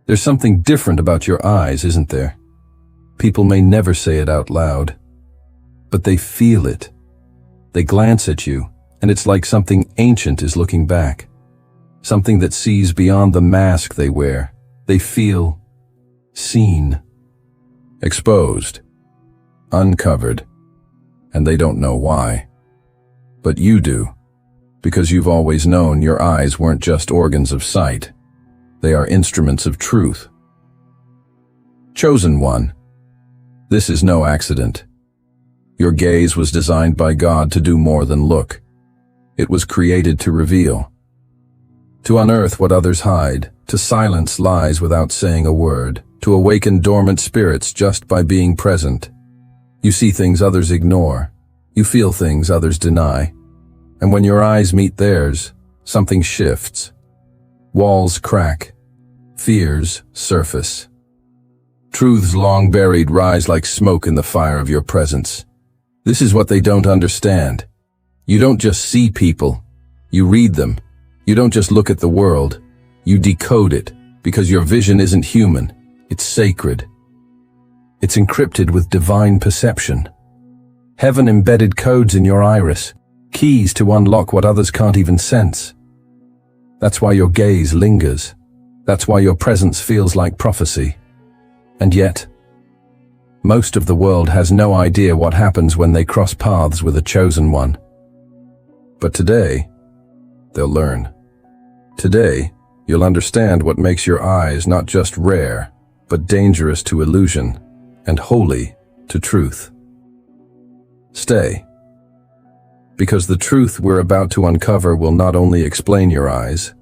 There's something different about your eyes, isn't there? People may never say it out loud, but they feel it. They glance at you, and it's like something ancient is looking back. Something that sees beyond the mask they wear. They feel seen, exposed, uncovered, and they don't know why. But you do, because you've always known your eyes weren't just organs of sight. They are instruments of truth. Chosen one. This is no accident. Your gaze was designed by God to do more than look. It was created to reveal, to unearth what others hide, to silence lies without saying a word, to awaken dormant spirits just by being present. You see things others ignore. You feel things others deny. And when your eyes meet theirs, something shifts. Walls crack. Fears surface. Truths long buried rise like smoke in the fire of your presence. This is what they don't understand. You don't just see people. You read them. You don't just look at the world. You decode it, because your vision isn't human. It's sacred. It's encrypted with divine perception. Heaven embedded codes in your iris, keys to unlock what others can't even sense. That's why your gaze lingers. That's why your presence feels like prophecy. And yet, most of the world has no idea what happens when they cross paths with a chosen one. But today, they'll learn. Today, you'll understand what makes your eyes not just rare, but dangerous to illusion and holy to truth. Stay, because the truth we're about to uncover will not only explain your eyes,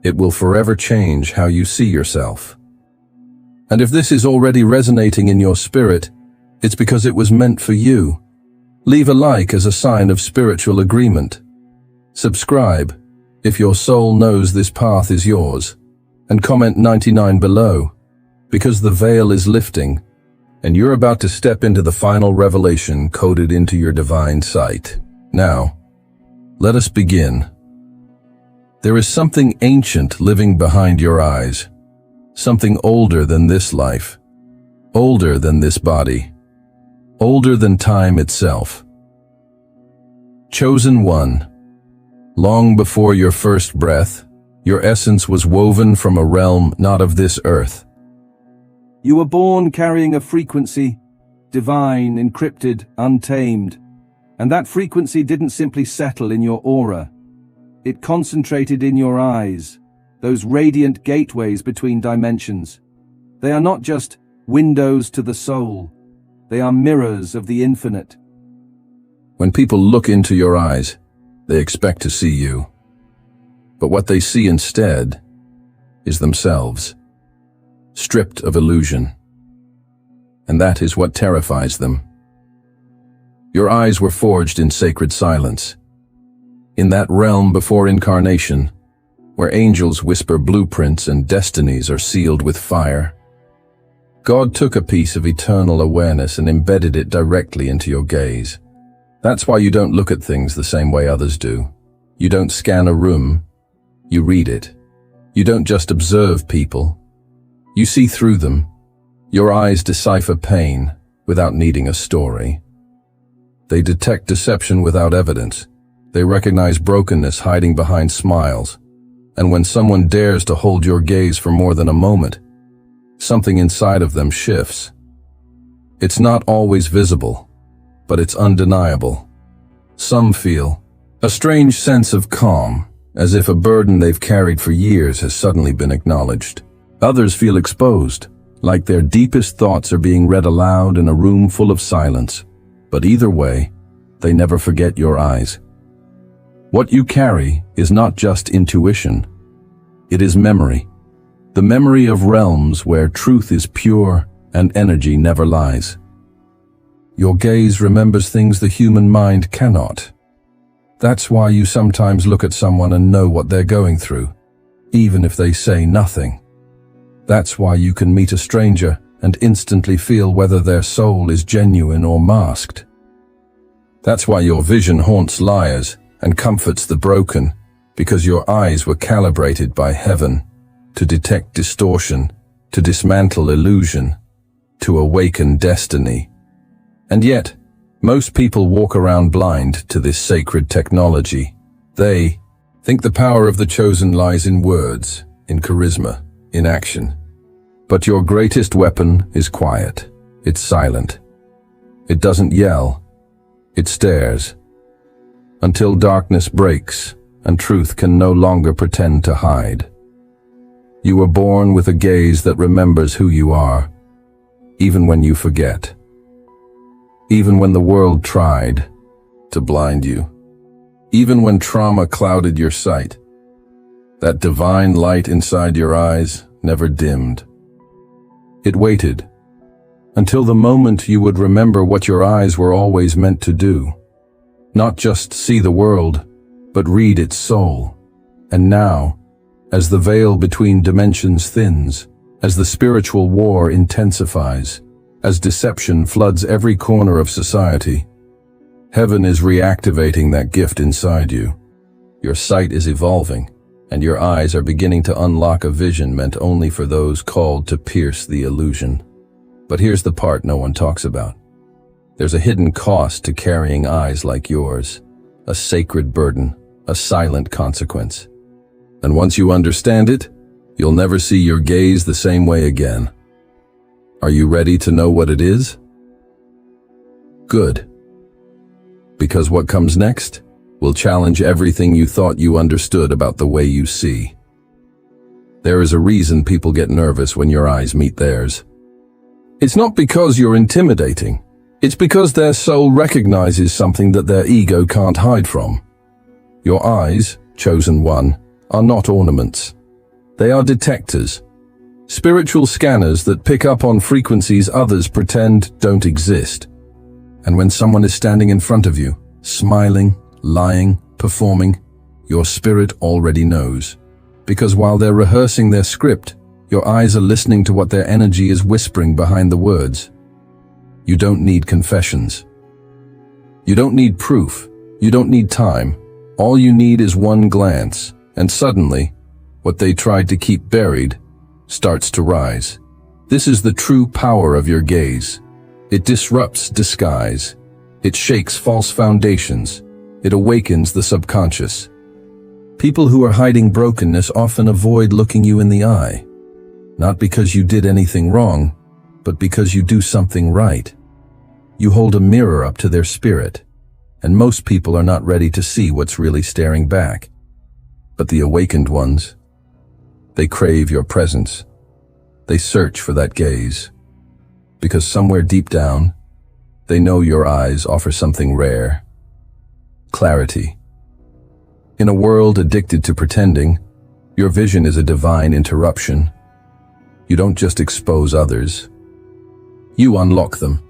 it will forever change how you see yourself. And if this is already resonating in your spirit, it's because it was meant for you. Leave a like as a sign of spiritual agreement. Subscribe if your soul knows this path is yours, and comment 99 below, because the veil is lifting, and you're about to step into the final revelation coded into your divine sight. Now, let us begin. There is something ancient living behind your eyes, something older than this life, older than this body, older than time itself. Chosen one. Long before your first breath, your essence was woven from a realm not of this earth. You were born carrying a frequency, divine, encrypted, untamed, and that frequency didn't simply settle in your aura. It concentrated in your eyes, those radiant gateways between dimensions. They are not just windows to the soul, they are mirrors of the infinite. When people look into your eyes, they expect to see you. But what they see instead is themselves, stripped of illusion. And that is what terrifies them. Your eyes were forged in sacred silence, in that realm before incarnation, where angels whisper blueprints and destinies are sealed with fire. God took a piece of eternal awareness and embedded it directly into your gaze. That's why you don't look at things the same way others do. You don't scan a room, you read it. You don't just observe people, you see through them. Your eyes decipher pain without needing a story. They detect deception without evidence. They recognize brokenness hiding behind smiles. And when someone dares to hold your gaze for more than a moment, something inside of them shifts. It's not always visible, but it's undeniable. Some feel a strange sense of calm, as if a burden they've carried for years has suddenly been acknowledged. Others feel exposed, like their deepest thoughts are being read aloud in a room full of silence. But either way, they never forget your eyes. What you carry is not just intuition. It is memory. The memory of realms where truth is pure and energy never lies. Your gaze remembers things the human mind cannot. That's why you sometimes look at someone and know what they're going through, even if they say nothing. That's why you can meet a stranger and instantly feel whether their soul is genuine or masked. That's why your vision haunts liars and comforts the broken, because your eyes were calibrated by heaven to detect distortion, to dismantle illusion, to awaken destiny. And yet, most people walk around blind to this sacred technology. They think the power of the chosen lies in words, in charisma, in action. But your greatest weapon is quiet. It's silent. It doesn't yell. It stares. Until darkness breaks and truth can no longer pretend to hide. You were born with a gaze that remembers who you are, even when you forget. Even when the world tried to blind you. Even when trauma clouded your sight. That divine light inside your eyes never dimmed. It waited until the moment you would remember what your eyes were always meant to do. Not just see the world, but read its soul. And now, as the veil between dimensions thins, as the spiritual war intensifies, as deception floods every corner of society, heaven is reactivating that gift inside you. Your sight is evolving, and your eyes are beginning to unlock a vision meant only for those called to pierce the illusion. But here's the part no one talks about. There's a hidden cost to carrying eyes like yours, a sacred burden, a silent consequence. And once you understand it, you'll never see your gaze the same way again. Are you ready to know what it is? Good. Because what comes next will challenge everything you thought you understood about the way you see. There is a reason people get nervous when your eyes meet theirs. It's not because you're intimidating. It's because their soul recognizes something that their ego can't hide from. Your eyes, chosen one, are not ornaments. They are detectors, spiritual scanners that pick up on frequencies others pretend don't exist. And when someone is standing in front of you, smiling, lying, performing, your spirit already knows. Because while they're rehearsing their script, your eyes are listening to what their energy is whispering behind the words. You don't need confessions. You don't need proof. You don't need time. All you need is one glance, and suddenly, what they tried to keep buried starts to rise. This is the true power of your gaze. It disrupts disguise. It shakes false foundations. It awakens the subconscious. People who are hiding brokenness often avoid looking you in the eye. Not because you did anything wrong, but because you do something right. You hold a mirror up to their spirit, and most people are not ready to see what's really staring back. But the awakened ones, they crave your presence. They search for that gaze, because somewhere deep down, they know your eyes offer something rare. Clarity. In a world addicted to pretending, your vision is a divine interruption. You don't just expose others. You unlock them.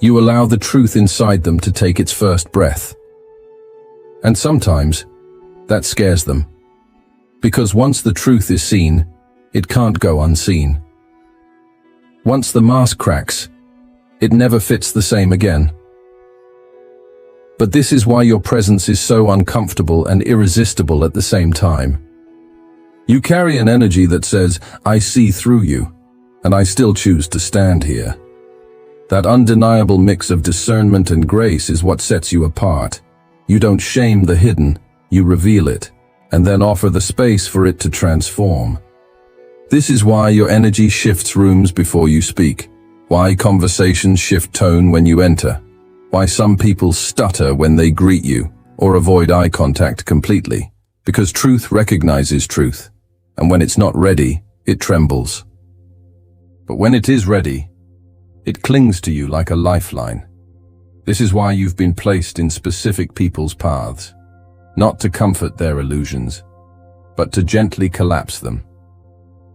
You allow the truth inside them to take its first breath. And sometimes, that scares them. Because once the truth is seen, it can't go unseen. Once the mask cracks, it never fits the same again. But this is why your presence is so uncomfortable and irresistible at the same time. You carry an energy that says, I see through you, and I still choose to stand here. That undeniable mix of discernment and grace is what sets you apart. You don't shame the hidden, you reveal it, and then offer the space for it to transform. This is why your energy shifts rooms before you speak, why conversations shift tone when you enter, why some people stutter when they greet you or avoid eye contact completely, because truth recognizes truth. And when it's not ready, it trembles. But when it is ready, it clings to you like a lifeline. This is why you've been placed in specific people's paths, not to comfort their illusions, but to gently collapse them.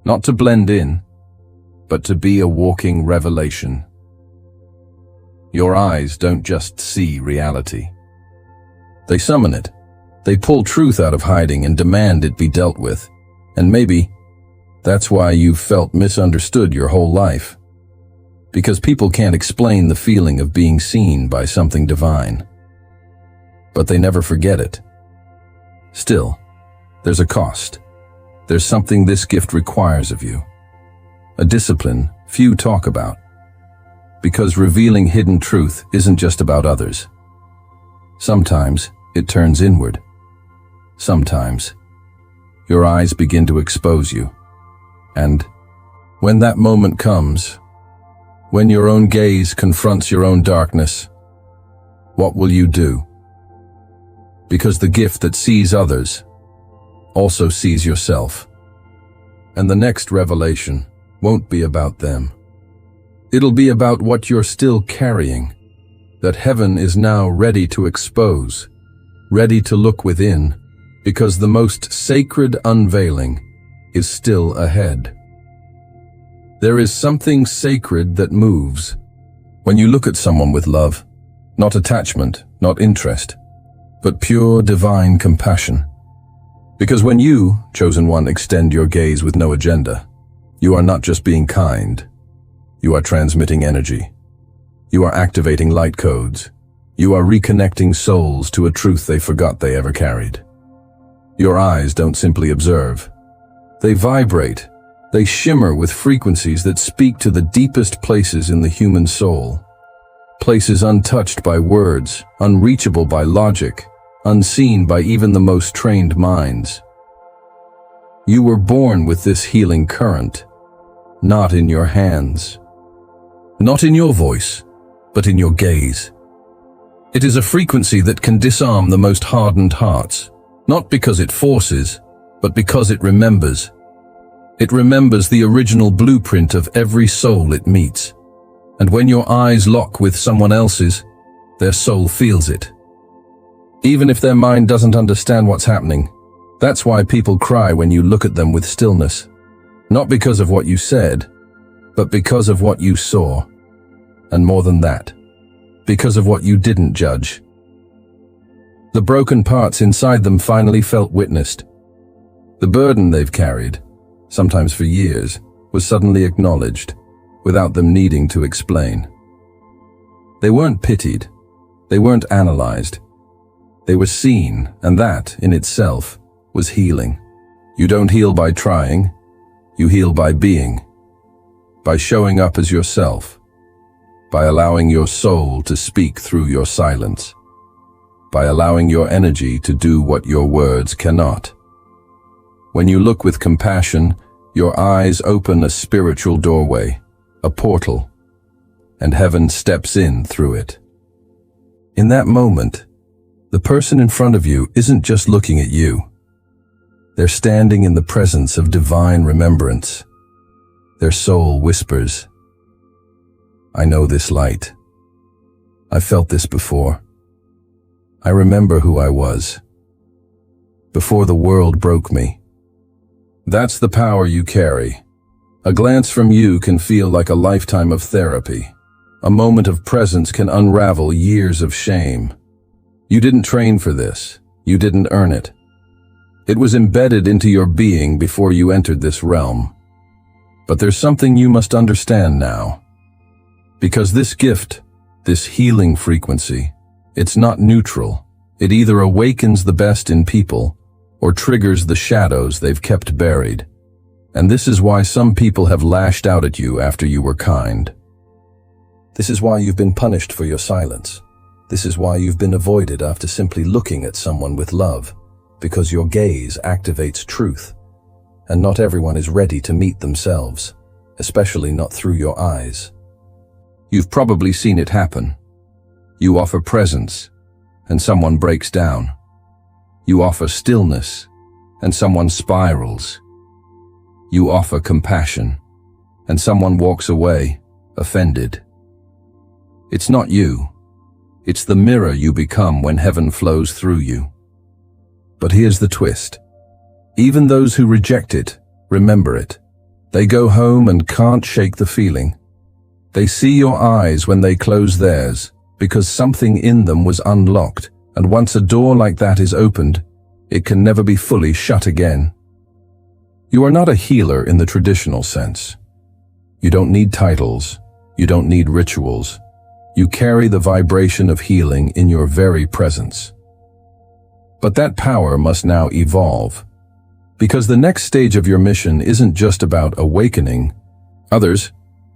Not to blend in, but to be a walking revelation. Your eyes don't just see reality. They summon it. They pull truth out of hiding and demand it be dealt with. And maybe that's why you've felt misunderstood your whole life. Because people can't explain the feeling of being seen by something divine. But they never forget it. Still, there's a cost. there's something this gift requires of you. A discipline few talk about. Because revealing hidden truth isn't just about others. Sometimes it turns inward. Sometimes your eyes begin to expose you. And when that moment comes, when your own gaze confronts your own darkness, what will you do? Because the gift that sees others also sees yourself. And the next revelation won't be about them. It'll be about what you're still carrying, that heaven is now ready to expose, ready to look within, because the most sacred unveiling is still ahead. There is something sacred that moves when you look at someone with love, not attachment, not interest, but pure divine compassion. Because when you, chosen one, extend your gaze with no agenda, you are not just being kind. You are transmitting energy. You are activating light codes. You are reconnecting souls to a truth they forgot they ever carried. Your eyes don't simply observe. They vibrate. They shimmer with frequencies that speak to the deepest places in the human soul. Places untouched by words, unreachable by logic, unseen by even the most trained minds. You were born with this healing current, not in your hands. Not in your voice, but in your gaze. It is a frequency that can disarm the most hardened hearts, not because it forces, but because it remembers. It remembers the original blueprint of every soul it meets. And when your eyes lock with someone else's, their soul feels it. Even if their mind doesn't understand what's happening, that's why people cry when you look at them with stillness. Not because of what you said, but because of what you saw. And more than that, because of what you didn't judge. The broken parts inside them finally felt witnessed. The burden they've carried, sometimes for years, was suddenly acknowledged, without them needing to explain. They weren't pitied. They weren't analyzed. They were seen, and that, in itself, was healing. You don't heal by trying. You heal by being. By showing up as yourself. By allowing your soul to speak through your silence. By allowing your energy to do what your words cannot. When you look with compassion, your eyes open a spiritual doorway, a portal, and heaven steps in through it. In that moment, the person in front of you isn't just looking at you. They're standing in the presence of divine remembrance. Their soul whispers, "I know this light. I felt this before. I remember who I was. Before the world broke me." That's the power you carry. A glance from you can feel like a lifetime of therapy. A moment of presence can unravel years of shame. You didn't train for this. You didn't earn it. It was embedded into your being before you entered this realm. But there's something you must understand now. Because this gift, this healing frequency, it's not neutral. It either awakens the best in people or triggers the shadows they've kept buried. And this is why some people have lashed out at you after you were kind. This is why you've been punished for your silence. This is why you've been avoided after simply looking at someone with love, because your gaze activates truth. And not everyone is ready to meet themselves, especially not through your eyes. You've probably seen it happen. You offer presence, and someone breaks down. You offer stillness, and someone spirals. You offer compassion, and someone walks away, offended. It's not you. It's the mirror you become when heaven flows through you. But here's the twist. Even those who reject it, remember it. They go home and can't shake the feeling. They see your eyes when they close theirs, because something in them was unlocked, and once a door like that is opened, it can never be fully shut again. You are not a healer in the traditional sense. You don't need titles. You don't need rituals. You carry the vibration of healing in your very presence. But that power must now evolve, Because the next stage of your mission isn't just about awakening others,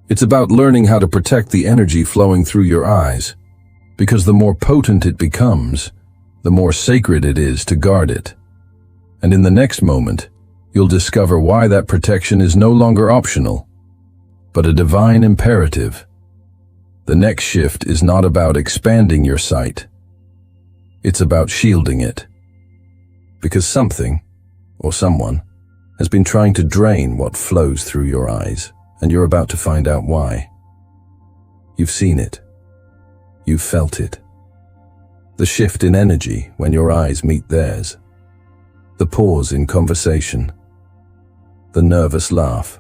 it's about learning how to protect the energy flowing through your eyes. Because the more potent it becomes, the more sacred it is to guard it. And in the next moment, you'll discover why that protection is no longer optional, but a divine imperative. The next shift is not about expanding your sight. It's about shielding it. Because something, or someone, has been trying to drain what flows through your eyes, and you're about to find out why. You've seen it. You've felt it. The shift in energy when your eyes meet theirs. The pause in conversation. The nervous laugh.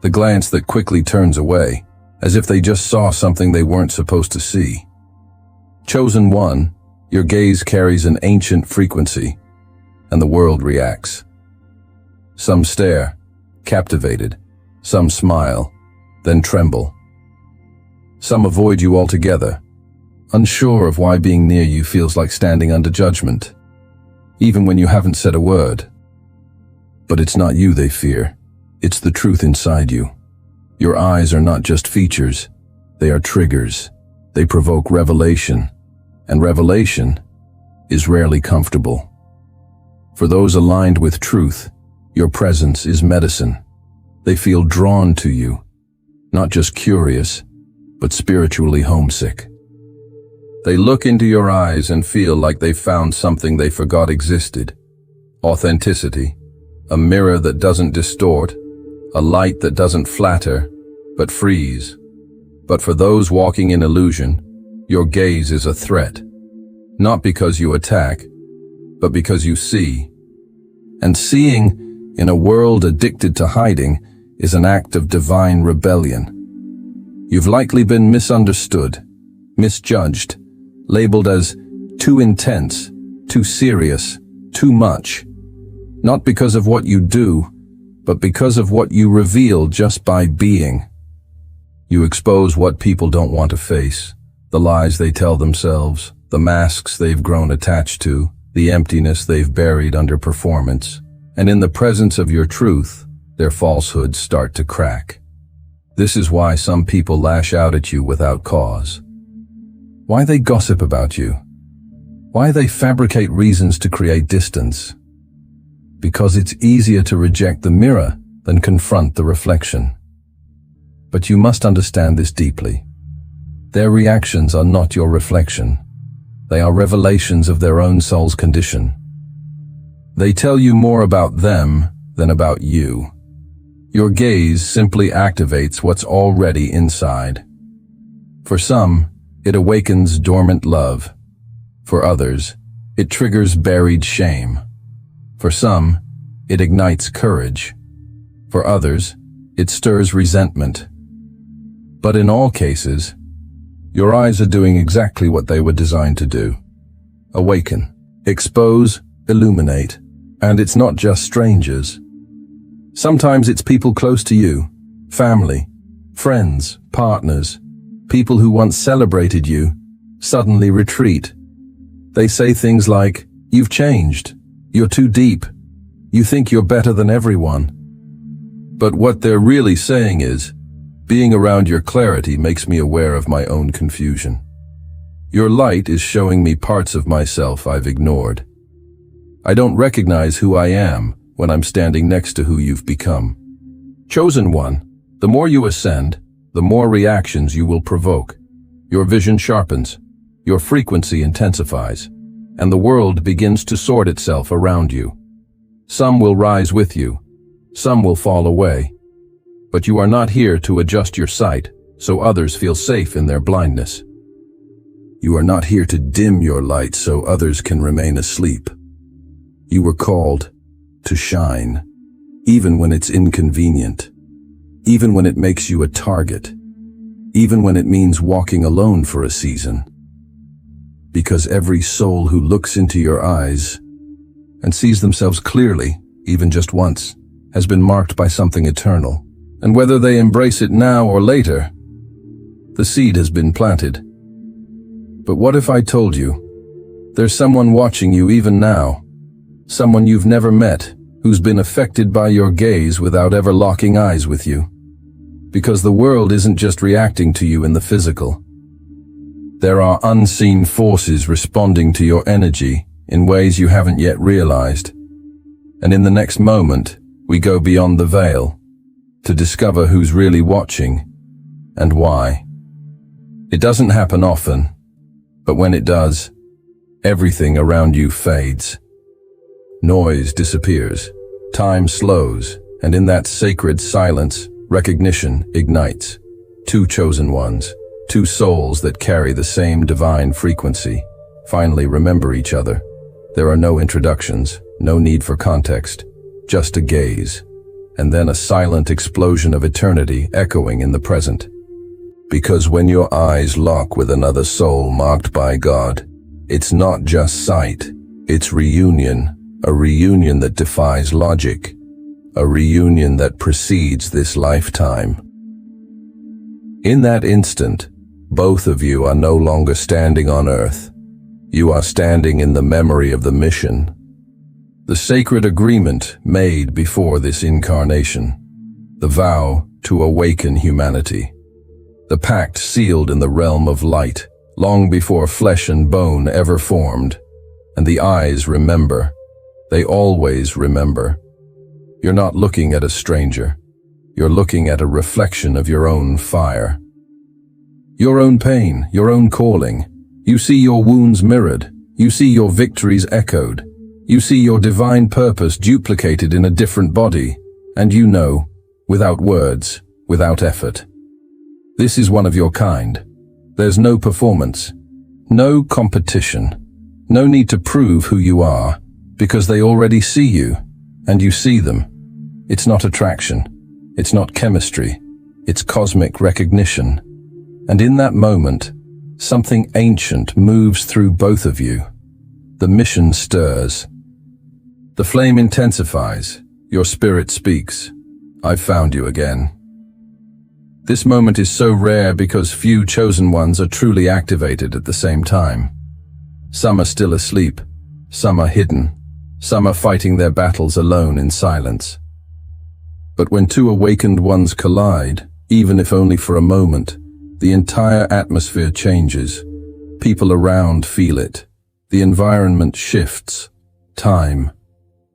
The glance that quickly turns away, as if they just saw something they weren't supposed to see. Chosen one, your gaze carries an ancient frequency, and the world reacts. Some stare, captivated. Some smile, then tremble. Some avoid you altogether, unsure of why being near you feels like standing under judgment, even when you haven't said a word. But it's not you they fear, it's the truth inside you. Your eyes are not just features, they are triggers. They provoke revelation, and revelation is rarely comfortable. For those aligned with truth, your presence is medicine. They feel drawn to you, not just curious, but spiritually homesick. They look into your eyes and feel like they've found something they forgot existed. Authenticity, a mirror that doesn't distort, a light that doesn't flatter, but frees. But for those walking in illusion, your gaze is a threat. Not because you attack, but because you see. And seeing, in a world addicted to hiding, is an act of divine rebellion. You've likely been misunderstood, misjudged, labeled as too intense, too serious, too much. Not because of what you do, but because of what you reveal just by being. You expose what people don't want to face, the lies they tell themselves, the masks they've grown attached to, the emptiness they've buried under performance. And in the presence of your truth, their falsehoods start to crack. This is why some people lash out at you without cause. Why they gossip about you. Why they fabricate reasons to create distance. Because it's easier to reject the mirror than confront the reflection. But you must understand this deeply. Their reactions are not your reflection. They are revelations of their own soul's condition. They tell you more about them than about you. Your gaze simply activates what's already inside. For some, it awakens dormant love. For others, it triggers buried shame. For some, it ignites courage. For others, it stirs resentment. But in all cases, your eyes are doing exactly what they were designed to do. Awaken, expose, illuminate. And it's not just strangers. Sometimes it's people close to you, family, friends, partners, people who once celebrated you, suddenly retreat. They say things like, "You've changed, you're too deep, you think you're better than everyone." But what they're really saying is, being around your clarity makes me aware of my own confusion. Your light is showing me parts of myself I've ignored. I don't recognize who I am when I'm standing next to who you've become. Chosen one, the more you ascend, the more reactions you will provoke. Your vision sharpens, your frequency intensifies, and the world begins to sort itself around you. Some will rise with you, some will fall away. But you are not here to adjust your sight so others feel safe in their blindness. You are not here to dim your light so others can remain asleep. You were called to shine, even when it's inconvenient, even when it makes you a target, even when it means walking alone for a season. Because every soul who looks into your eyes and sees themselves clearly, even just once, has been marked by something eternal. And whether they embrace it now or later, the seed has been planted. But what if I told you, there's someone watching you even now, someone you've never met, who's been affected by your gaze without ever locking eyes with you. Because the world isn't just reacting to you in the physical. There are unseen forces responding to your energy in ways you haven't yet realized. And in the next moment, we go beyond the veil to discover who's really watching and why. It doesn't happen often, but when it does, everything around you fades. Noise disappears, time slows, and in that sacred silence, recognition ignites. Two chosen ones, two souls that carry the same divine frequency, finally remember each other. There are no introductions, no need for context, just a gaze, and then a silent explosion of eternity echoing in the present. Because when your eyes lock with another soul marked by God, it's not just sight, it's reunion, a reunion that defies logic, a reunion that precedes this lifetime. In that instant, both of you are no longer standing on earth. You are standing in the memory of the mission, the sacred agreement made before this incarnation, the vow to awaken humanity, the pact sealed in the realm of light, long before flesh and bone ever formed. And the eyes remember. They always remember. You're not looking at a stranger. You're looking at a reflection of your own fire. Your own pain, your own calling. You see your wounds mirrored. You see your victories echoed. You see your divine purpose duplicated in a different body. And you know, without words, without effort. This is one of your kind. There's no performance, no competition, no need to prove who you are, because they already see you, and you see them. It's not attraction, it's not chemistry, it's cosmic recognition. And in that moment, something ancient moves through both of you. The mission stirs. The flame intensifies, your spirit speaks. I've found you again. This moment is so rare because few chosen ones are truly activated at the same time. Some are still asleep, some are hidden, some are fighting their battles alone in silence. But when two awakened ones collide, even if only for a moment, the entire atmosphere changes. People around feel it. The environment shifts. Time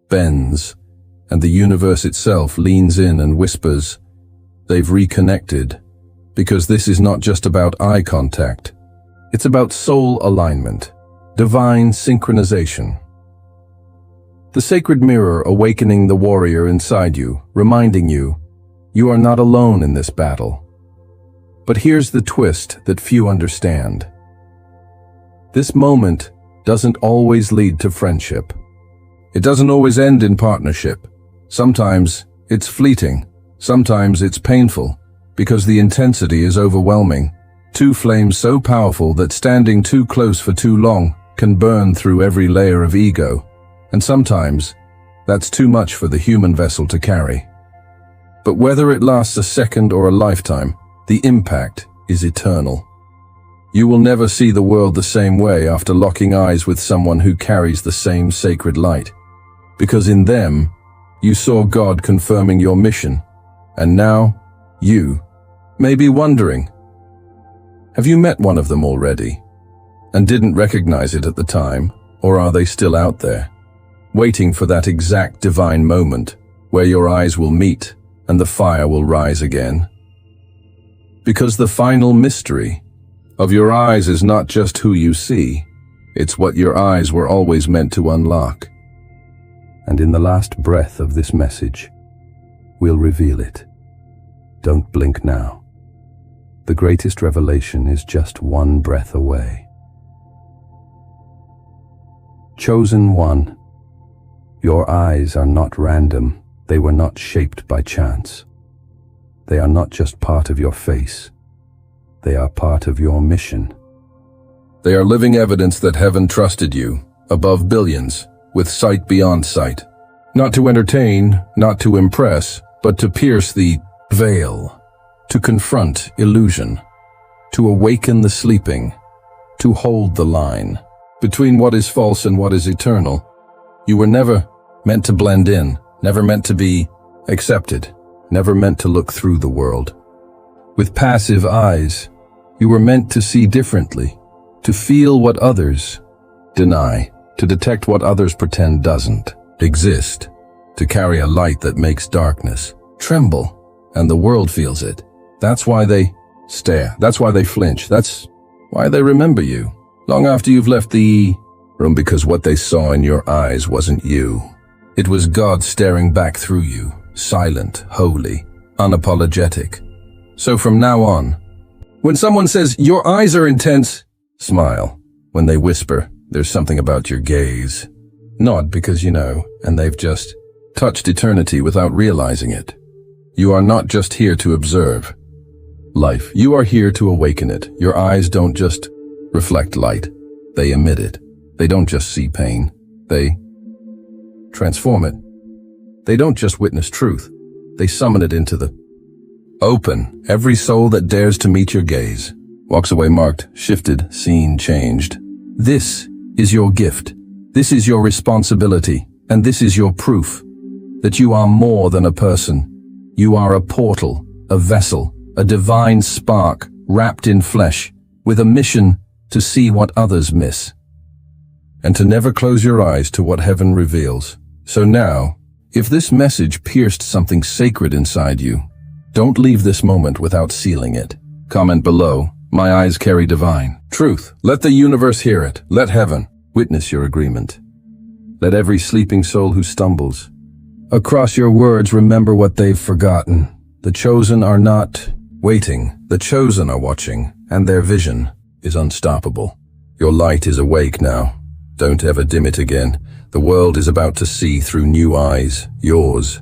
bends, and the universe itself leans in and whispers, they've reconnected, because this is not just about eye contact. It's about soul alignment, divine synchronization. The sacred mirror awakening the warrior inside you, reminding you, you are not alone in this battle. But here's the twist that few understand. This moment doesn't always lead to friendship. It doesn't always end in partnership. Sometimes it's fleeting. Sometimes it's painful, because the intensity is overwhelming. Two flames so powerful that standing too close for too long can burn through every layer of ego. And sometimes, that's too much for the human vessel to carry. But whether it lasts a second or a lifetime, the impact is eternal. You will never see the world the same way after locking eyes with someone who carries the same sacred light. Because in them, you saw God confirming your mission. And now, you may be wondering, have you met one of them already? And didn't recognize it at the time, or are they still out there, waiting for that exact divine moment where your eyes will meet and the fire will rise again? Because the final mystery of your eyes is not just who you see, it's what your eyes were always meant to unlock. And in the last breath of this message, we'll reveal it. Don't blink now. The greatest revelation is just one breath away. Chosen one, your eyes are not random. They were not shaped by chance. They are not just part of your face. They are part of your mission. They are living evidence that heaven trusted you, above billions, with sight beyond sight. Not to entertain, not to impress, but to pierce the veil, to confront illusion, to awaken the sleeping, to hold the line between what is false and what is eternal. You were never meant to blend in, never meant to be accepted, never meant to look through the world. With passive eyes, you were meant to see differently, to feel what others deny, to detect what others pretend doesn't exist, to carry a light that makes darkness tremble, and the world feels it. That's why they stare. That's why they flinch. That's why they remember you long after you've left the room, because what they saw in your eyes wasn't you. It was God staring back through you, silent, holy, unapologetic. So from now on, when someone says, "Your eyes are intense," smile. When they whisper, "There's something about your gaze," nod, because you know, and they've just touched eternity without realizing it. You are not just here to observe life. You are here to awaken it. Your eyes don't just reflect light. They emit it. They don't just see pain. They transform it. They don't just witness truth. They summon it into the open. Every soul that dares to meet your gaze walks away marked, shifted, seen, changed. This is your gift. This is your responsibility. And this is your proof that you are more than a person. You are a portal, a vessel, a divine spark wrapped in flesh, with a mission to see what others miss, and to never close your eyes to what heaven reveals. So now, if this message pierced something sacred inside you, don't leave this moment without sealing it. Comment below, "My eyes carry divine truth." Let the universe hear it. Let heaven witness your agreement. Let every sleeping soul who stumbles across your words remember what they've forgotten. The chosen are not waiting. The chosen are watching, and their vision is unstoppable. Your light is awake now. Don't ever dim it again. The world is about to see through new eyes, yours.